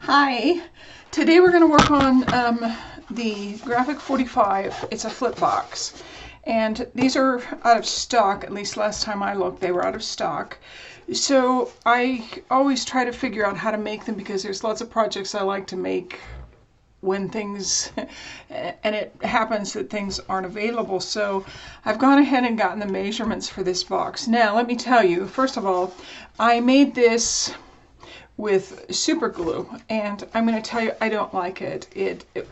Hi, today we're going to work on the Graphic 45. It's a flip box, and these are out of stock. At least last time I looked, they were out of stock. So I always try to figure out how to make them because there's lots of projects I like to make when things, and it happens that things aren't available. So I've gone ahead and gotten the measurements for this box. Now let me tell you, first of all, I made this with super glue, and I'm going to tell you I don't like it.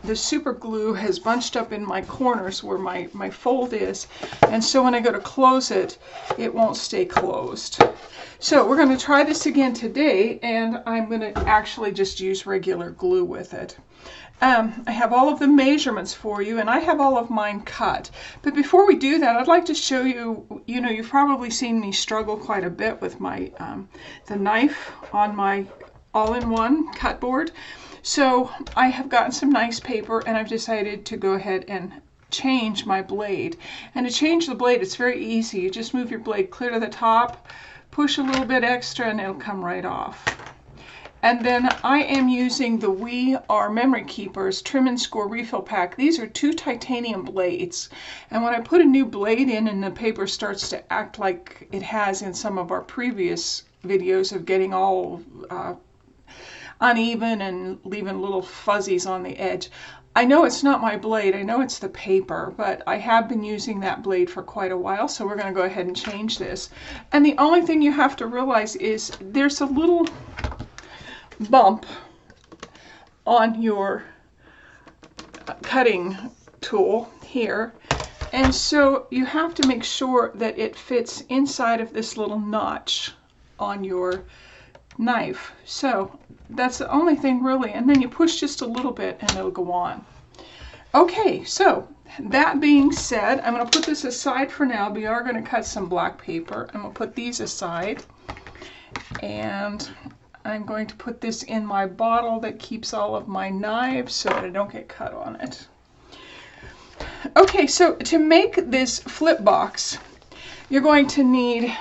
The super glue has bunched up in my corners where my fold is, and so when I go to close it, it won't stay closed. So we're going to try this again today, and I'm going to actually just use regular glue with it. I have all of the measurements for you, and I have all of mine cut. But before we do that, I'd like to show you, you've probably seen me struggle quite a bit with my the knife on my all-in-one cut board. So I have gotten some nice paper, and I've decided to go ahead and change my blade. And to change the blade, it's very easy. You just move your blade clear to the top, push a little bit extra, and it'll come right off. And then I am using the We Are Memory Keepers Trim and Score Refill Pack. These are 2 titanium blades. And when I put a new blade in and the paper starts to act like it has in some of our previous videos of getting all uneven and leaving little fuzzies on the edge, I know it's not my blade, I know it's the paper, but I have been using that blade for quite a while, so we're going to go ahead and change this. And the only thing you have to realize is there's a little bump on your cutting tool here, and so you have to make sure that it fits inside of this little notch on your knife. So that's the only thing really, and then you push just a little bit and it'll go on. Okay, so that being said, I'm going to put this aside for now. We are going to cut some black paper. I'm going to put these aside, and I'm going to put this in my bottle that keeps all of my knives so that I don't get cut on it. Okay, so to make this flip box, you're going to need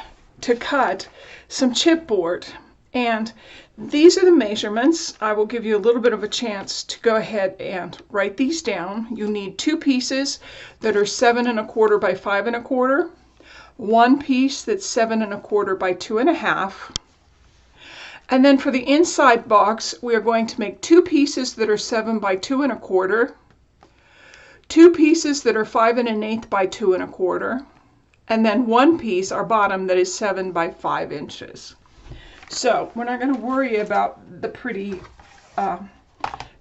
to cut some chipboard, and these are the measurements. I will give you a little bit of a chance to go ahead and write these down. You need 2 pieces that are 7 1/4 by 5 1/4, 1 piece that's 7 1/4 by 2 1/2. And then for the inside box, we are going to make 2 pieces that are 7 by 2 1/4, 2 pieces that are 5 1/8 by 2 1/4, and then 1 piece, our bottom, that is 7 by 5 inches. So we're not going to worry about the pretty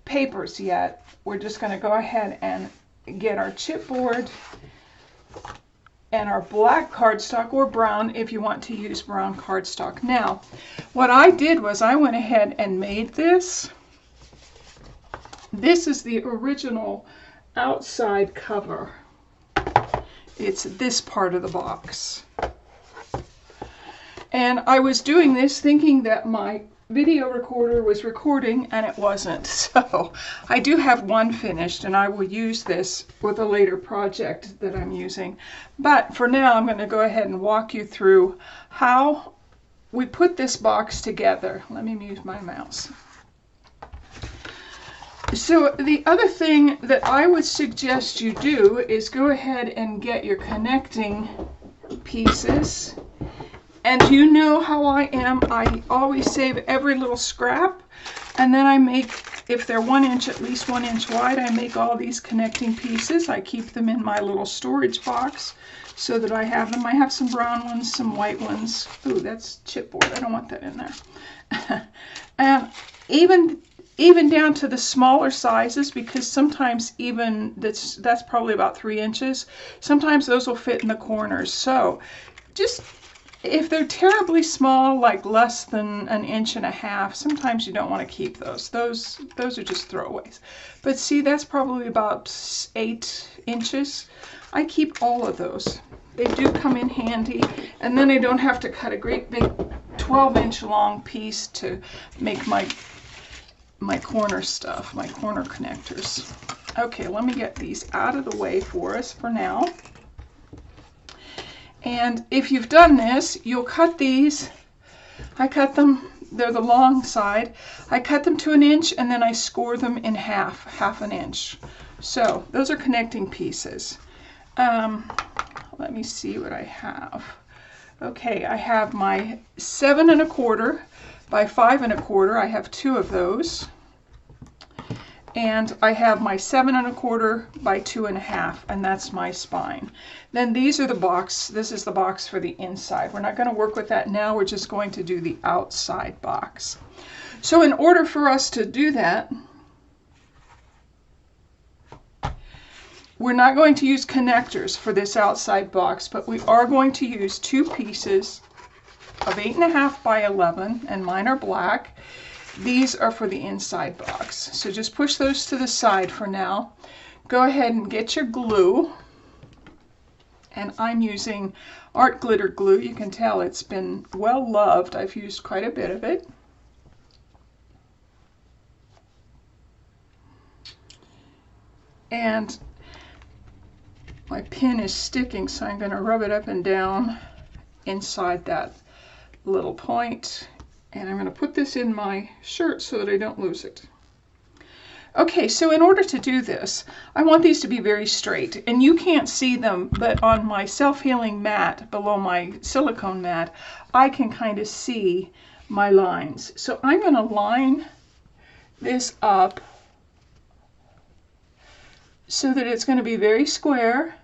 papers yet. We're just going to go ahead and get our chipboard and our black cardstock, or brown if you want to use brown cardstock. Now, what I did was I went ahead and made this. This is the original outside cover. It's this part of the box. And I was doing this thinking that my video recorder was recording, and it wasn't. So I do have one finished, and I will use this with a later project that I'm using. But for now, I'm going to go ahead and walk you through how we put this box together. Let me move my mouse. So the other thing that I would suggest you do is go ahead and get your connecting pieces. And you know how I am. I always save every little scrap, and then I make, if they're 1 inch, at least 1 inch wide, I make all these connecting pieces. I keep them in my little storage box so that I have them. I have some brown ones, some white ones. Ooh, that's chipboard. I don't want that in there. And even down to the smaller sizes, because sometimes even that's probably about 3 inches. Sometimes those will fit in the corners. So just, if they're terribly small, like less than 1.5 inches, sometimes you don't want to keep those. Those are just throwaways. But see, that's probably about 8 inches. I keep all of those. They do come in handy, and then I don't have to cut a great big 12-inch long piece to make my corner stuff, my corner connectors. Okay, let me get these out of the way for us for now. And if you've done this, you'll cut these. I cut them they're the long side. I cut them to 1 inch and then I score them in half an inch. So those are connecting pieces. Let me see what I have. Okay, I have my 7 1/4 by 5 1/4. I have 2 of those. And I have my 7 1/4 by 2 1/2, and that's my spine. Then these are the box. This is the box for the inside. We're not going to work with that now. We're just going to do the outside box. So in order for us to do that, we're not going to use connectors for this outside box, but we are going to use 2 pieces of 8 1/2 by 11, and mine are black. These are for the inside box. So just push those to the side for now. Go ahead and get your glue. And I'm using art glitter glue. You can tell it's been well loved. I've used quite a bit of it. And my pin is sticking, so I'm going to rub it up and down inside that little point. And I'm going to put this in my shirt so that I don't lose it. Okay, so in order to do this, I want these to be very straight. And you can't see them, but on my self-healing mat, below my silicone mat, I can kind of see my lines. So I'm going to line this up so that it's going to be very square.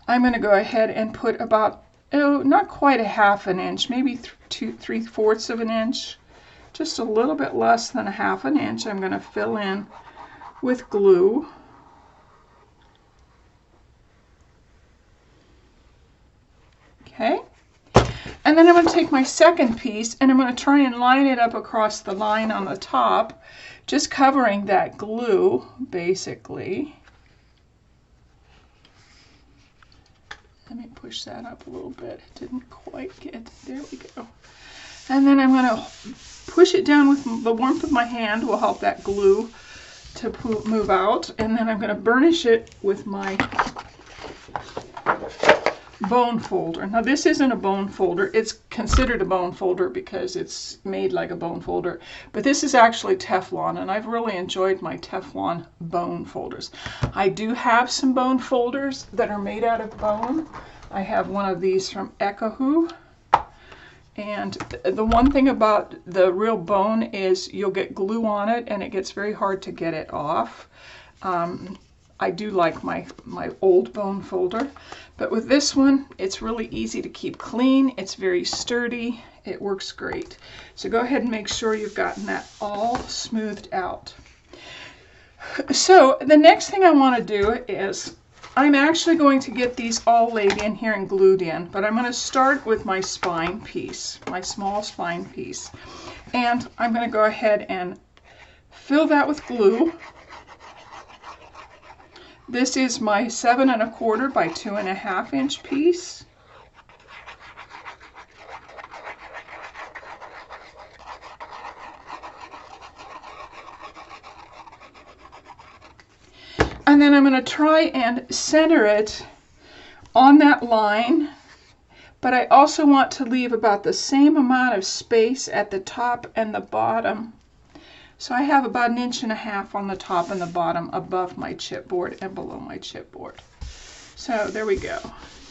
I'm going to go ahead and put about, oh, not quite 1/2 inch, maybe 3/4 of an inch, just a little bit less than 1/2 inch. I'm going to fill in with glue. Okay, and then I'm going to take my second piece and I'm going to try and line it up across the line on the top, just covering that glue basically. Let me push that up a little bit. It didn't quite get, there we go. And then I'm going to push it down with the warmth of my hand, will help that glue to move out. And then I'm going to burnish it with my bone folder. Now this isn't a bone folder. It's considered a bone folder because it's made like a bone folder. But this is actually Teflon, and I've really enjoyed my Teflon bone folders. I do have some bone folders that are made out of bone. I have one of these from Ekahoo. And the one thing about the real bone is you'll get glue on it and it gets very hard to get it off. I do like my old bone folder, but with this one, it's really easy to keep clean. It's very sturdy. It works great. So go ahead and make sure you've gotten that all smoothed out. So the next thing I want to do is I'm actually going to get these all laid in here and glued in, but I'm going to start with my spine piece, my small spine piece. And I'm going to go ahead and fill that with glue. This is my 7 1/4 by 2 1/2 inch piece. And then I'm going to try and center it on that line, but I also want to leave about the same amount of space at the top and the bottom. So I have about 1.5 inches on the top and the bottom above my chipboard and below my chipboard. So there we go.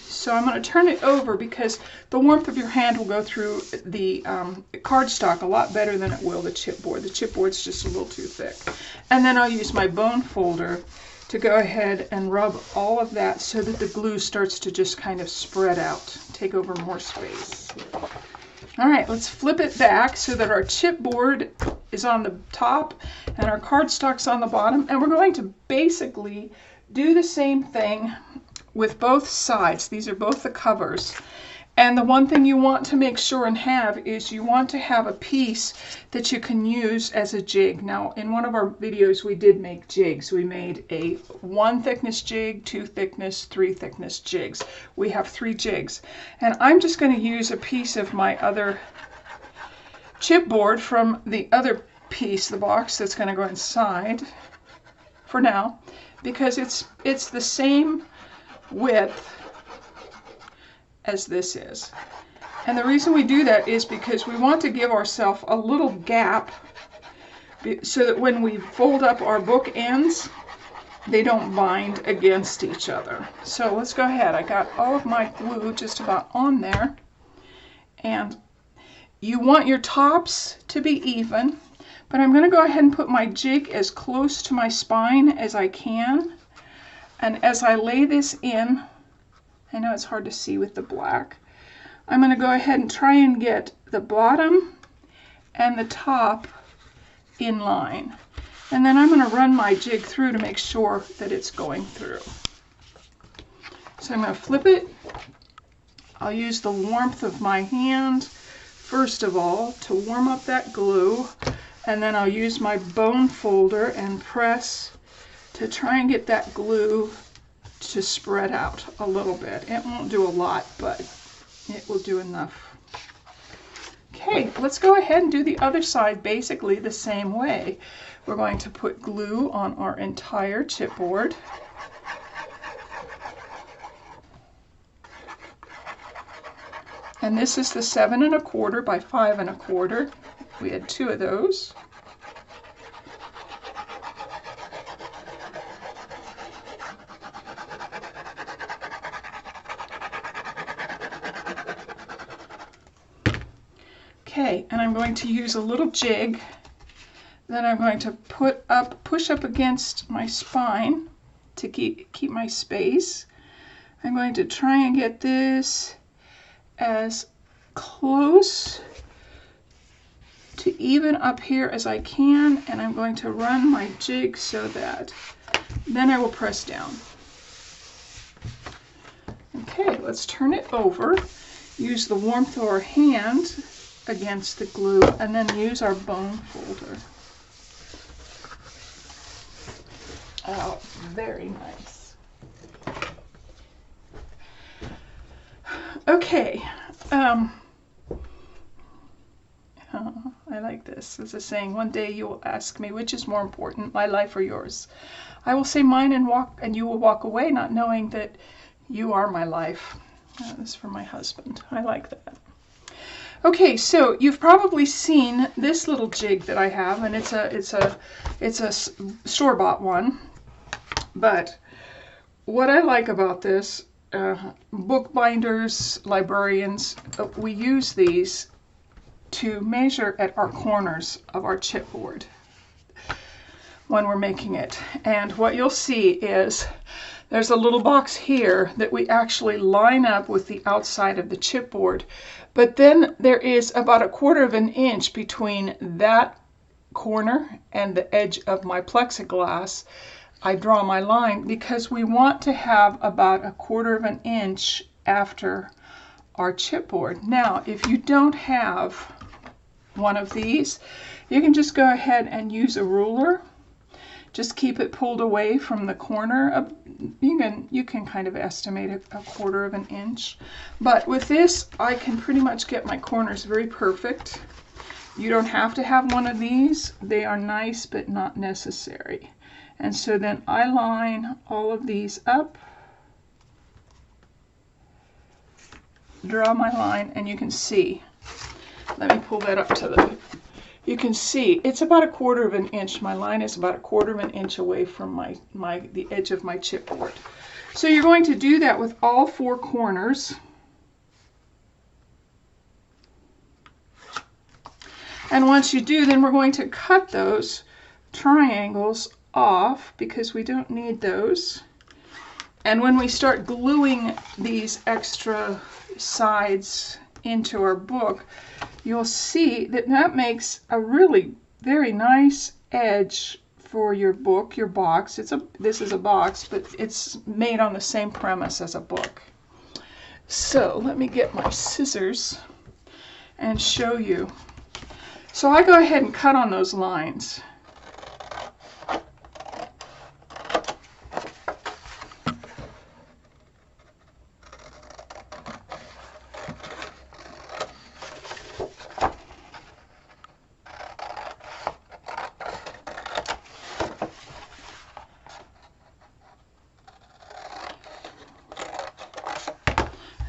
So I'm going to turn it over because the warmth of your hand will go through the cardstock a lot better than it will the chipboard. The chipboard's just a little too thick. And then I'll use my bone folder to go ahead and rub all of that so that the glue starts to just kind of spread out, take over more space. All right, let's flip it back so that our chipboard is on the top and our cardstock's on the bottom. And we're going to basically do the same thing with both sides. These are both the covers. And the one thing you want to make sure and have is you want to have a piece that you can use as a jig. Now, in one of our videos, we did make jigs. We made a 1 thickness jig, 2 thickness, 3 thickness jigs. We have 3 jigs. And I'm just going to use a piece of my other chipboard from the other piece, the box that's going to go inside for now, because it's the same width as this is. And the reason we do that is because we want to give ourselves a little gap so that when we fold up our book ends, they don't bind against each other. So let's go ahead. I got all of my glue just about on there. And you want your tops to be even, but I'm going to go ahead and put my jig as close to my spine as I can. And as I lay this in, I know it's hard to see with the black, I'm going to go ahead and try and get the bottom and the top in line. And then I'm going to run my jig through to make sure that it's going through. So I'm going to flip it. I'll use the warmth of my hand first of all to warm up that glue, and then I'll use my bone folder and press to try and get that glue to spread out a little bit. It won't do a lot, but it will do enough. Okay, let's go ahead and do the other side basically the same way. We're going to put glue on our entire chipboard. And this is the 7 1/4 by 5 1/4. We had 2 of those. Okay, and I'm going to use a little jig that I'm going to push up against my spine to keep my space. I'm going to try and get this as close to even up here as I can, and I'm going to run my jig so that then I will press down. Okay, let's turn it over. Use the warmth of our hand against the glue, and then use our bone folder. Oh, very nice. Okay. I like this. There's a saying, one day you will ask me, which is more important, my life or yours? I will say mine, and you will walk away not knowing that you are my life. This is from my husband. I like that. Okay, so you've probably seen this little jig that I have, and it's a store-bought one. But what I like about this, bookbinders, librarians, we use these to measure at our corners of our chipboard when we're making it. And what you'll see is there's a little box here that we actually line up with the outside of the chipboard. But then there is about 1/4 of an inch between that corner and the edge of my plexiglass. I draw my line because we want to have about 1/4 of an inch after our chipboard. Now, if you don't have one of these, you can just go ahead and use a ruler. Just keep it pulled away from the corner. You can kind of estimate 1/4 of an inch. But with this, I can pretty much get my corners very perfect. You don't have to have one of these. They are nice, but not necessary. And so then I line all of these up, draw my line, and you can see. Let me pull that up to the... You can see it's about 1/4 of an inch. My line is about 1/4 of an inch away from the edge of my chipboard. So you're going to do that with all 4 corners. And once you do, then we're going to cut those triangles off because we don't need those. And when we start gluing these extra sides into our book, you'll see that that makes a really very nice edge for your book, your box. This is a box, but it's made on the same premise as a book. So let me get my scissors and show you. So I go ahead and cut on those lines.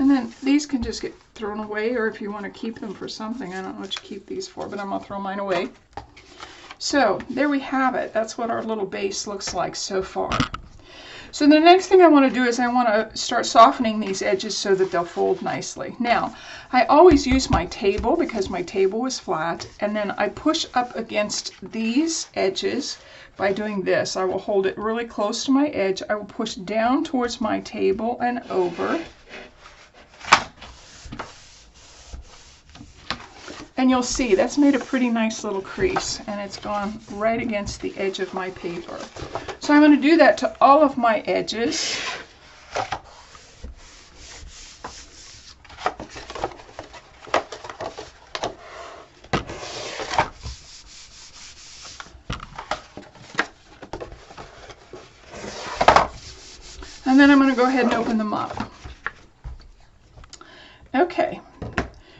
And then these can just get thrown away, or if you want to keep them for something. I don't know what you keep these for, but I'm going to throw mine away. So there we have it. That's what our little base looks like so far. So the next thing I want to do is I want to start softening these edges so that they'll fold nicely. Now, I always use my table because my table is flat, and then I push up against these edges by doing this. I will hold it really close to my edge. I will push down towards my table and over. And you'll see that's made a pretty nice little crease, and it's gone right against the edge of my paper. So I'm going to do that to all of my edges. And then I'm going to go ahead and open them up. Okay.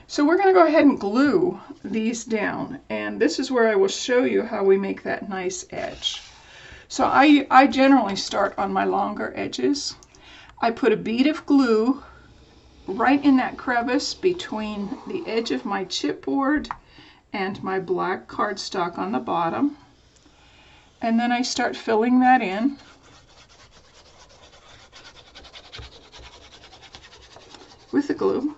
So we're going to go ahead and glue these down, and this is where I will show you how we make that nice edge. So I generally start on my longer edges. I put a bead of glue right in that crevice between the edge of my chipboard and my black cardstock on the bottom, and then I start filling that in. With the glue.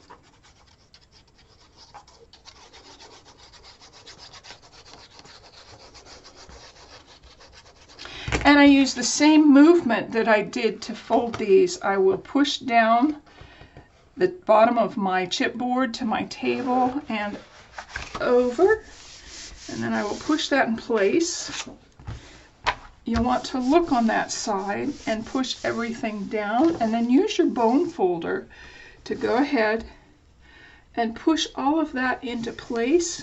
And I use the same movement that I did to fold these. I will push down the bottom of my chipboard to my table and over, and then I will push that in place. You'll want to look on that side and push everything down, and then use your bone folder to go ahead and push all of that into place.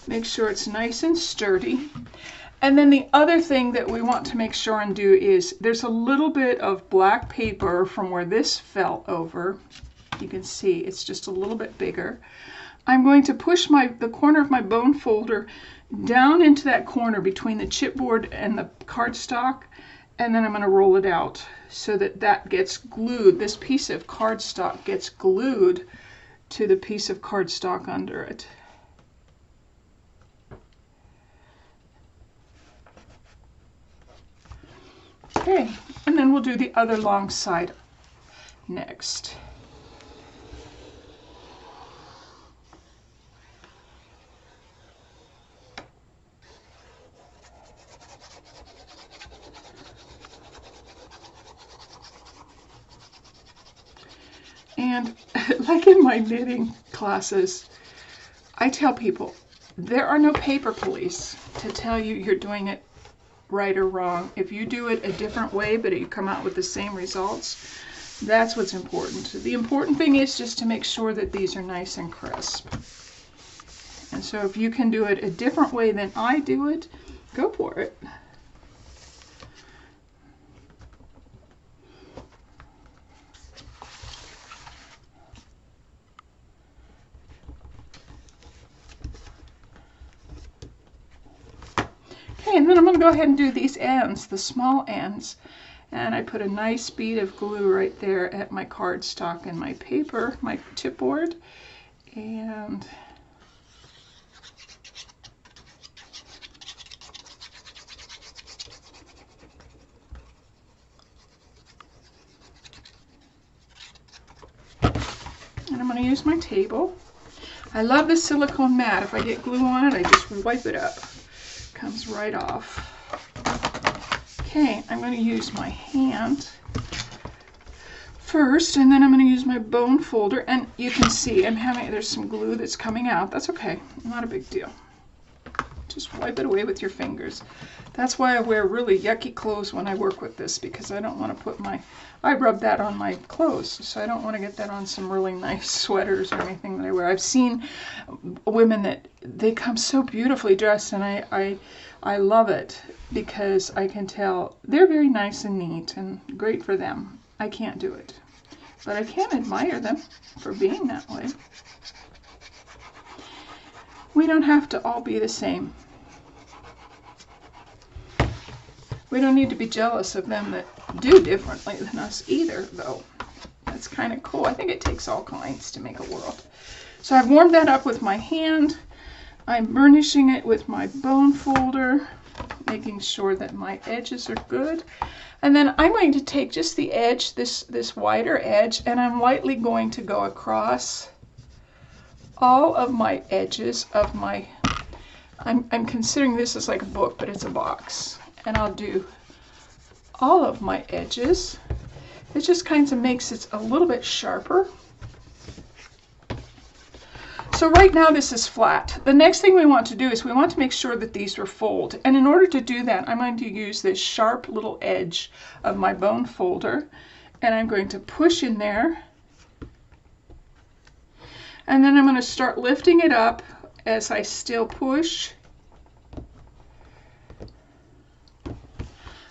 Make sure it's nice and sturdy. And then the other thing that we want to make sure and do is there's a little bit of black paper from where this fell over. You can see it's just a little bit bigger. I'm going to push the corner of my bone folder down into that corner between the chipboard and the cardstock, and then I'm going to roll it out so that that gets glued. This piece of cardstock gets glued to the piece of cardstock under it. Okay, and then we'll do the other long side next. And like in my knitting classes, I tell people there are no paper police to tell you you're doing it right or wrong. If you do it a different way but you come out with the same results, that's what's important. The important thing is just to make sure that these are nice and crisp. And so if you can do it a different way than I do it, go for it. Okay, and then I'm going to go ahead and do these ends, the small ends. And I put a nice bead of glue right there at my cardstock and my paper, my chipboard. And I'm going to use my table. I love this silicone mat. If I get glue on it, I just wipe it up. Comes right off. Okay, I'm going to use my hand first, and then I'm going to use my bone folder, and you can see there's some glue that's coming out. That's okay, not a big deal. Just wipe it away with your fingers. That's why I wear really yucky clothes when I work with this, because I don't want to put I rub that on my clothes, so I don't want to get that on some really nice sweaters or anything that I wear. I've seen women that they come so beautifully dressed, and I love it because I can tell they're very nice and neat and great for them. I can't do it, but I can admire them for being that way. We don't have to all be the same. We don't need to be jealous of them that do differently than us either, though. It's kind of cool. I think it takes all kinds to make a world. So I've warmed that up with my hand. I'm burnishing it with my bone folder, making sure that my edges are good. And then I'm going to take just the edge, this wider edge, and I'm lightly going to go across all of my edges of my, I'm considering this as like a book, but it's a box. And I'll do all of my edges. It just kind of makes it a little bit sharper. So right now this is flat. The next thing we want to do is we want to make sure that these are fold. And in order to do that, I'm going to use this sharp little edge of my bone folder. And I'm going to push in there. And then I'm going to start lifting it up as I still push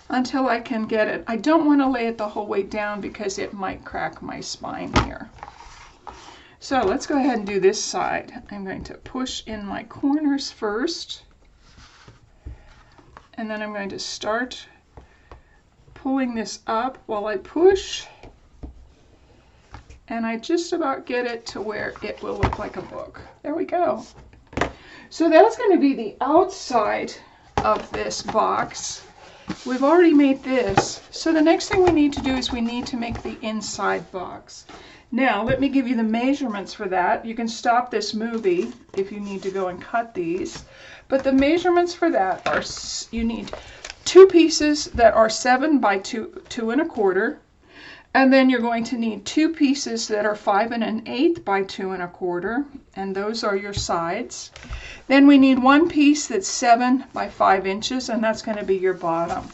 until I can get it. I don't want to lay it the whole way down because it might crack my spine here. So let's go ahead and do this side. I'm going to push in my corners first, and then I'm going to start pulling this up while I push, and I just about get it to where it will look like a book. There we go. So that's going to be the outside of this box. We've already made this. So the next thing we need to do is we need to make the inside box. Now, let me give you the measurements for that. You can stop this movie if you need to go and cut these. But the measurements for that are, you need 2 pieces that are 7 by 2 1/4. And then you're going to need 2 pieces that are 5 1/8 by 2 1/4. And those are your sides. Then we need 1 piece that's 7 by 5 inches, and that's going to be your bottom.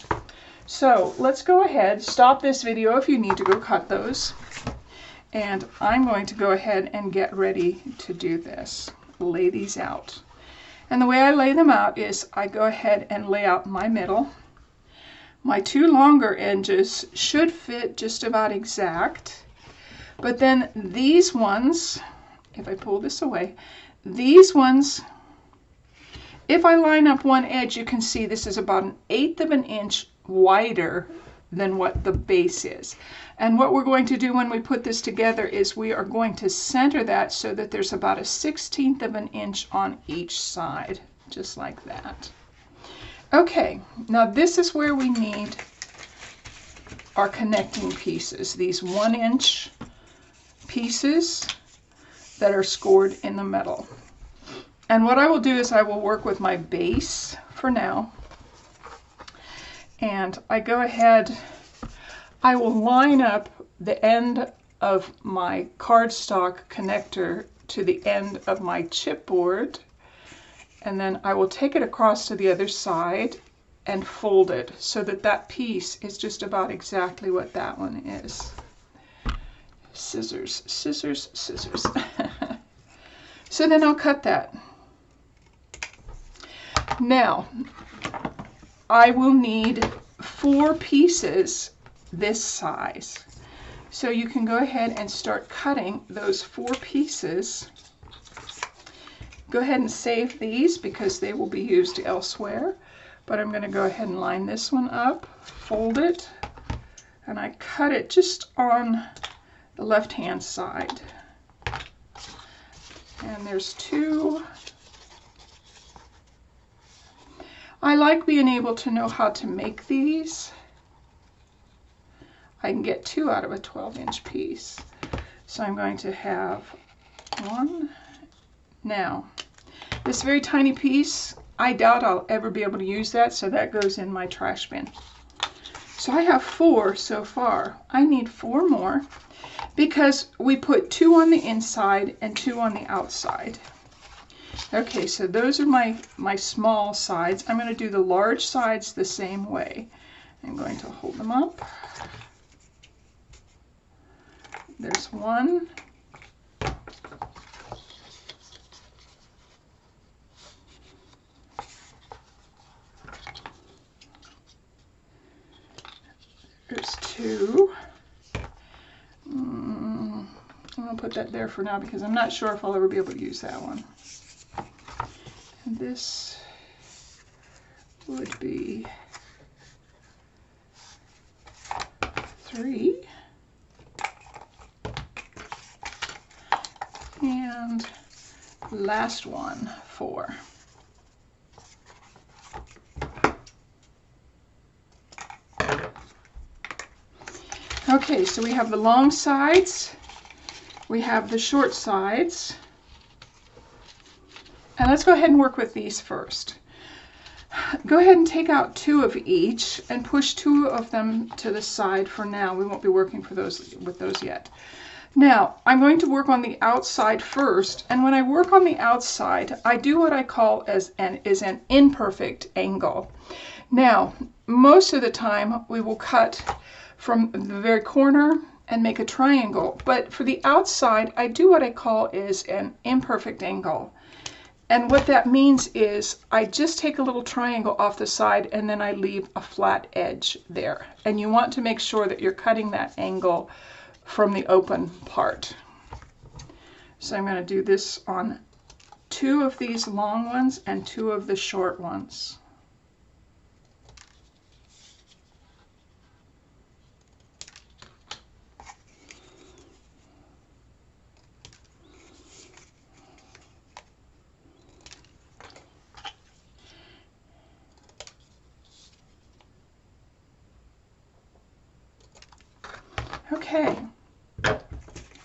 So let's go ahead, stop this video if you need to go cut those. And I'm going to go ahead and get ready to do this. Lay these out. And the way I lay them out is I go ahead and lay out my middle. My 2 longer edges should fit just about exact. But then these ones, if I pull this away, these ones, if I line up one edge, you can see this is about 1/8 of an inch wider than what the base is. And what we're going to do when we put this together is we are going to center that so that there's about 1/16 of an inch on each side, just like that. Okay, now this is where we need our connecting pieces, these 1-inch pieces that are scored in the metal. And what I will do is I will work with my base for now. And I go ahead, I will line up the end of my cardstock connector to the end of my chipboard, and then I will take it across to the other side and fold it so that that piece is just about exactly what that one is. Scissors, scissors, scissors. So then I'll cut that. Now, I will need 4 pieces this size. So you can go ahead and start cutting those 4 pieces. Go ahead and save these because they will be used elsewhere. But I'm going to go ahead and line this one up, fold it, and I cut it just on the left-hand side. And there's 2. I like being able to know how to make these. I can get 2 out of a 12-inch piece. So I'm going to have 1. Now, this very tiny piece, I doubt I'll ever be able to use that, so that goes in my trash bin. So I have 4 so far. I need 4 more because we put 2 on the inside and 2 on the outside. Okay, so those are my small sides. I'm going to do the large sides the same way. I'm going to hold them up. There's 1. There's 2. I'm going to put that there for now because I'm not sure if I'll ever be able to use that one. And this would be 3. and last one, 4. Okay, so we have the long sides, we have the short sides, and let's go ahead and work with these first. Go ahead and take out 2 of each and push 2 of them to the side for now. We won't be working with those yet. Now, I'm going to work on the outside first, and when I work on the outside, I do what I call as an imperfect angle. Now, most of the time, we will cut from the very corner and make a triangle, but for the outside, I do what I call is an imperfect angle. And what that means is I just take a little triangle off the side and then I leave a flat edge there. And you want to make sure that you're cutting that angle from the open part. So I'm going to do this on 2 of these long ones and 2 of the short ones. Okay,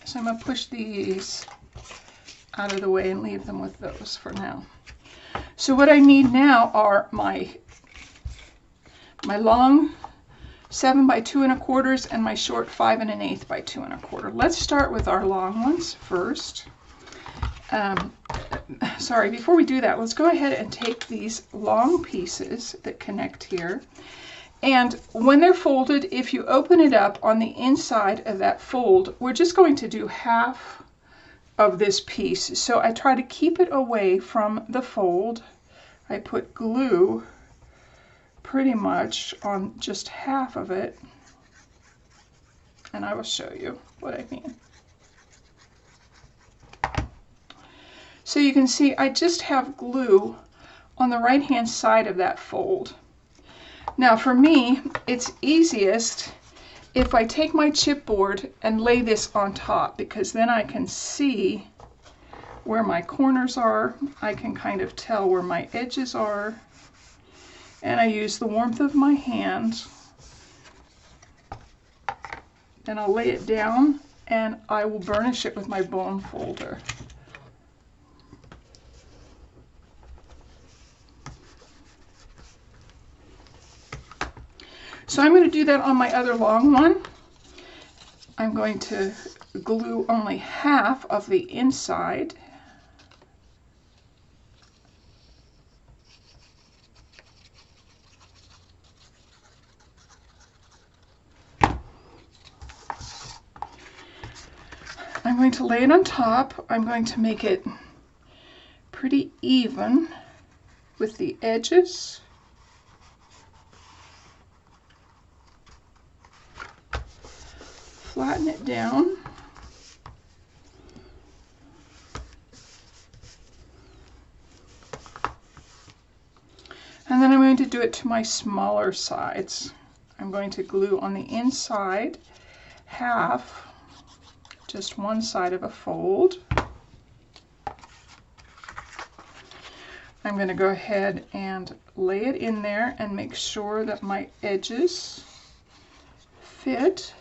so I'm going to push these out of the way and leave them with those for now. So what I need now are my long 7 by 2 1/4 and my short 5 1/8 by 2 1/4. Let's start with our long ones first. Sorry, before we do that, let's go ahead and take these long pieces that connect here. And when they're folded, if you open it up on the inside of that fold, we're just going to do half of this piece. So I try to keep it away from the fold. I put glue pretty much on just half of it. And I will show you what I mean. So you can see I just have glue on the right-hand side of that fold. Now for me, it's easiest if I take my chipboard and lay this on top, because then I can see where my corners are. I can kind of tell where my edges are. And I use the warmth of my hand. Then I'll lay it down and I will burnish it with my bone folder. So I'm going to do that on my other long one. I'm going to glue only half of the inside. I'm going to lay it on top. I'm going to make it pretty even with the edges. Flatten it down. And then I'm going to do it to my smaller sides. I'm going to glue on the inside half, just one side of a fold. I'm going to go ahead and lay it in there and make sure that my edges fit.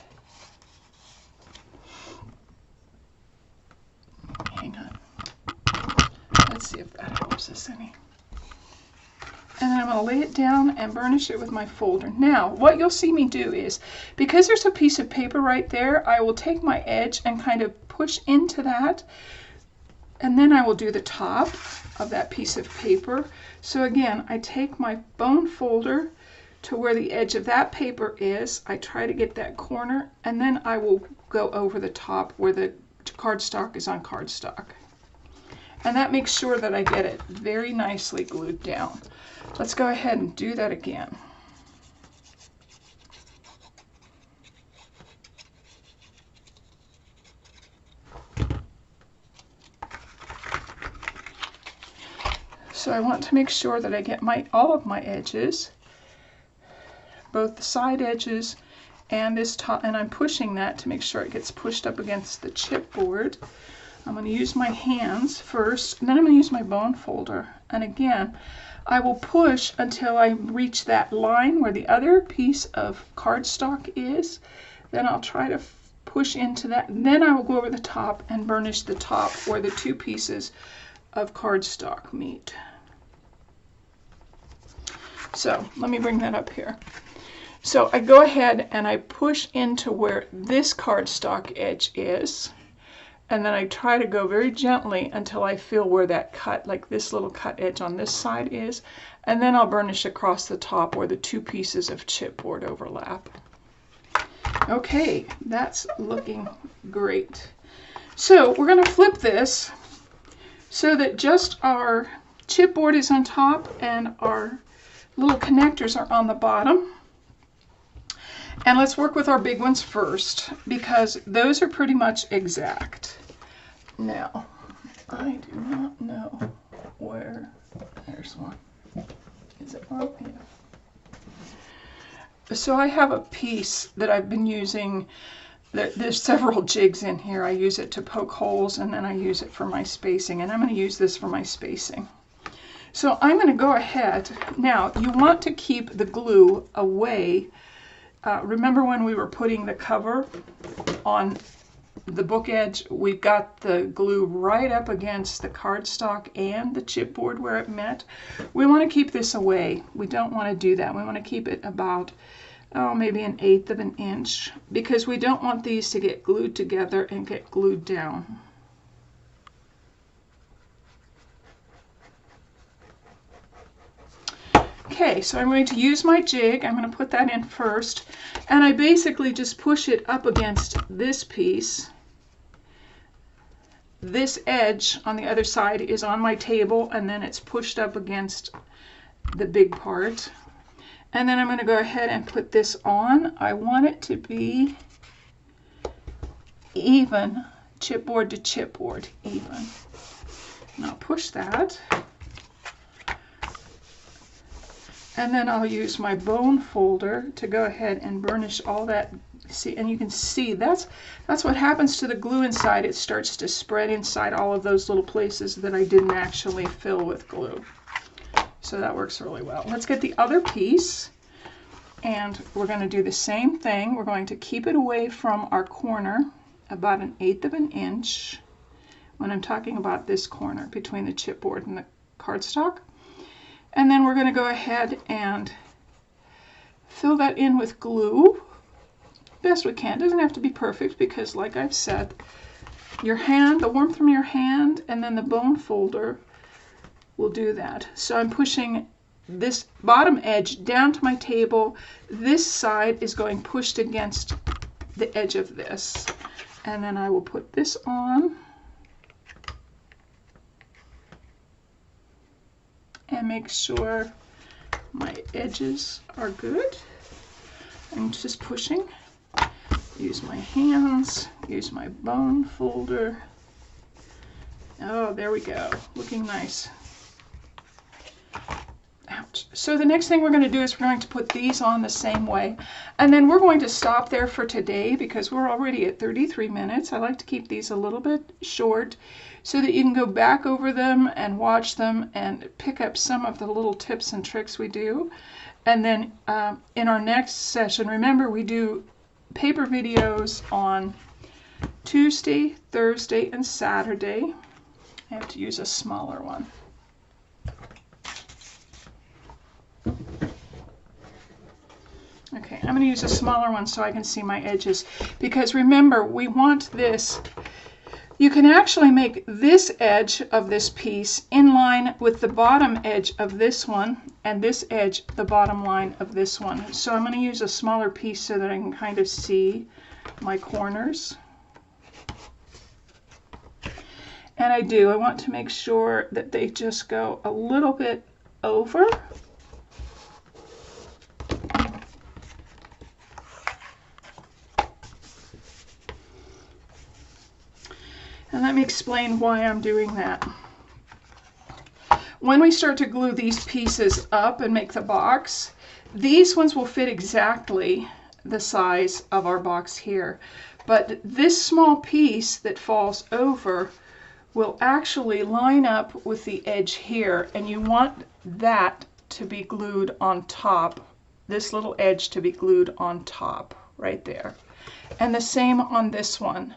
Hang on. Let's see if that helps us any. And then I'm going to lay it down and burnish it with my folder. Now, what you'll see me do is, because there's a piece of paper right there, I will take my edge and kind of push into that, and then I will do the top of that piece of paper. So again, I take my bone folder to where the edge of that paper is. I try to get that corner, and then I will go over the top where the cardstock is on cardstock. And that makes sure that I get it very nicely glued down. Let's go ahead and do that again. So I want to make sure that I get all of my edges, both the side edges and this top, and I'm pushing that to make sure it gets pushed up against the chipboard. I'm going to use my hands first, and then I'm going to use my bone folder. And again, I will push until I reach that line where the other piece of cardstock is. Then I'll try to push into that. And then I will go over the top and burnish the top where the two pieces of cardstock meet. So let me bring that up here. So I go ahead and I push into where this cardstock edge is. And then I try to go very gently until I feel where that cut, like this little cut edge on this side is. And then I'll burnish across the top where the two pieces of chipboard overlap. Okay, that's looking great. So we're going to flip this so that just our chipboard is on top and our little connectors are on the bottom. And let's work with our big ones first, because those are pretty much exact. Now, I do not know where, there's one. Is it one? Yeah. So I have a piece that I've been using. There's several jigs in here. I use it to poke holes, and then I use it for my spacing, and I'm going to use this for my spacing. So I'm going to go ahead. Now, you want to keep the glue away. Remember when we were putting the cover on the book edge, we've got the glue right up against the cardstock and the chipboard where it met. We want to keep this away. We don't want to do that. We want to keep it about, maybe 1/8 of an inch, because we don't want these to get glued together and get glued down. Okay, so I'm going to use my jig. I'm going to put that in first, and I basically just push it up against this piece. This edge on the other side is on my table, and then it's pushed up against the big part. And then I'm going to go ahead and put this on. I want it to be even, chipboard to chipboard, even. And I'll push that. And then I'll use my bone folder to go ahead and burnish all that. See, and you can see that's what happens to the glue inside. It starts to spread inside all of those little places that I didn't actually fill with glue. So that works really well. Let's get the other piece, and we're going to do the same thing. We're going to keep it away from our corner about 1/8 of an inch when I'm talking about this corner between the chipboard and the cardstock. And then we're going to go ahead and fill that in with glue best we can. It doesn't have to be perfect, because like I've said, your hand, the warmth from your hand, and then the bone folder will do that. So I'm pushing this bottom edge down to my table. This side is going pushed against the edge of this. And then I will put this on. And make sure my edges are good. I'm just pushing. Use my hands, use my bone folder. Oh, there we go, looking nice. Ouch. So the next thing we're going to do is we're going to put these on the same way. And then we're going to stop there for today, because we're already at 33 minutes. I like to keep these a little bit short so that you can go back over them and watch them and pick up some of the little tips and tricks we do. And then in our next session, remember we do paper videos on Tuesday, Thursday, and Saturday. I have to use a smaller one. Okay, I'm going to use a smaller one so I can see my edges, because remember, we want this. You can actually make this edge of this piece in line with the bottom edge of this one, and this edge the bottom line of this one. So I'm going to use a smaller piece so that I can kind of see my corners. And I want to make sure that they just go a little bit over. And let me explain why I'm doing that. When we start to glue these pieces up and make the box, these ones will fit exactly the size of our box here. But this small piece that falls over will actually line up with the edge here, and you want that to be glued on top, this little edge to be glued on top right there. And the same on this one.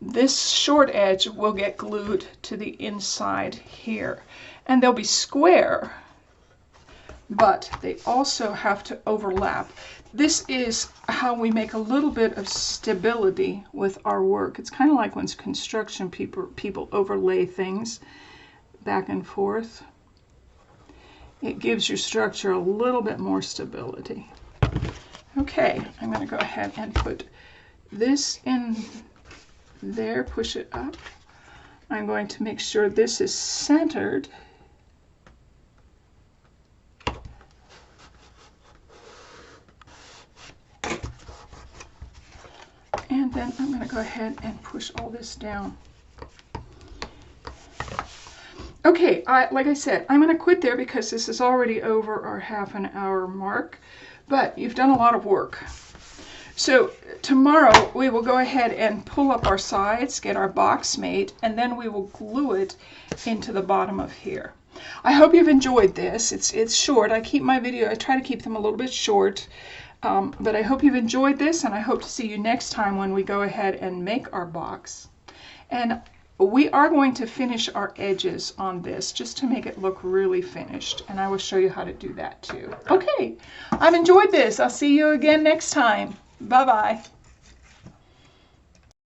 This short edge will get glued to the inside here, and they'll be square, but they also have to overlap. This is how we make a little bit of stability with our work. It's kind of like when construction people overlay things back and forth. It gives your structure a little bit more stability. Okay, I'm going to go ahead and put this in there, push it up. I'm going to make sure this is centered. And then I'm going to go ahead and push all this down. Okay, like I said, I'm going to quit there because this is already over our half-an-hour mark, but you've done a lot of work. So tomorrow we will go ahead and pull up our sides, get our box made, and then we will glue it into the bottom of here. I hope you've enjoyed this. It's short. I try to keep them a little bit short. But I hope you've enjoyed this, and I hope to see you next time when we go ahead and make our box. And we are going to finish our edges on this just to make it look really finished, and I will show you how to do that too. Okay, I've enjoyed this. I'll see you again next time. Bye-bye.